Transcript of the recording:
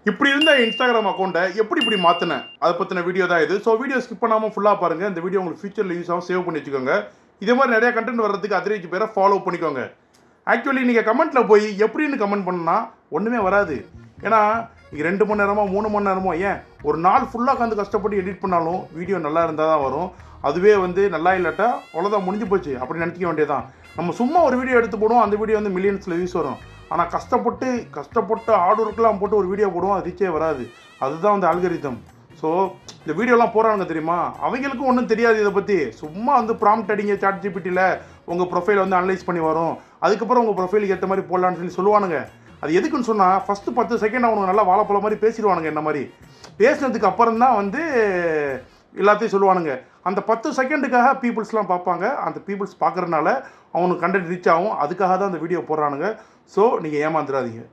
இப்படி இருந்த இன்ஸ்டாகிராம் அக்கௌண்ட்டை இப்படி மாற்றினேன் அதை பற்றின வீடியோ தான் இது. ஸோ வீடியோ ஸ்கிப் பண்ணாமல் ஃபுல்லாக பாருங்கள். இந்த வீடியோ உங்களுக்கு ஃபியூச்சரில் யூஸ் ஆகும், சேவ் பண்ணி வச்சுக்கோங்க. இதே மாதிரி நிறையா கண்டென்ட் வர்றதுக்கு அதிரேஜ் பேரை ஃபாலோ பண்ணிக்கோங்க. ஆக்சுவலி நீங்கள் கமெண்ட்டில் போய் எப்படின்னு கமெண்ட் பண்ணால் ஒன்றுமே வராது. ஏன்னா நீங்கள் 2 மணி நேரமோ 3 மணி நேரமோ ஏன் ஒரு நாள் ஃபுல்லாக உட்காந்து கஷ்டப்பட்டு எடிட் பண்ணாலும் வீடியோ நல்லா இருந்தால் தான் வரும். அதுவே நல்லா இல்லாட்டா அவ்வளோதான், முடிஞ்சு போச்சு அப்படி நினச்சிக்க வேண்டியதான். நம்ம சும்மா ஒரு வீடியோ எடுத்து போடுவோம், அந்த வீடியோ மில்லியன்ஸில் வியூஸ் வரும். ஆனால் கஷ்டப்பட்டு ஹார்ட் ஒர்க்லாம் போட்டு ஒரு வீடியோ போடுவோம், அது ரீச்சே வராது. அதுதான் அல்காரிதம். ஸோ இந்த வீடியோலாம் போகிறாங்க தெரியுமா, அவங்களுக்கும் ஒன்றும் தெரியாது இதை பற்றி. சும்மா ப்ராம்ப்ட் அடிங்க சாட் ஜிபிடியில், உங்கள் ப்ரொஃபைலை அனலைஸ் பண்ணி வரும். அதுக்கப்புறம் உங்கள் ப்ரொஃபைலுக்கு ஏற்ற மாதிரி போடலான்னு சொல்லுவானுங்க. அது எதுக்குன்னு சொன்னால் ஃபஸ்ட்டு 10 செகண்ட் அவனுக்கு நல்லா வாழைப்பழம் மாதிரி பேசிடுவானுங்க. என்ன மாதிரி பேசினதுக்கு அப்புறம் தான் எல்லாத்தையும் சொல்லுவானுங்க. அந்த 10 செகண்டுக்காக பீப்புள்ஸ்லாம் பார்ப்பாங்க. அந்த பீப்புள்ஸ் பார்க்குறதுனால அவனுக்கு கண்டென்ட் ரீச் ஆகும். அதுக்காக தான் அந்த வீடியோ போடுறானுங்க. ஸோ நீங்கள் ஏமாந்துடாதீங்க.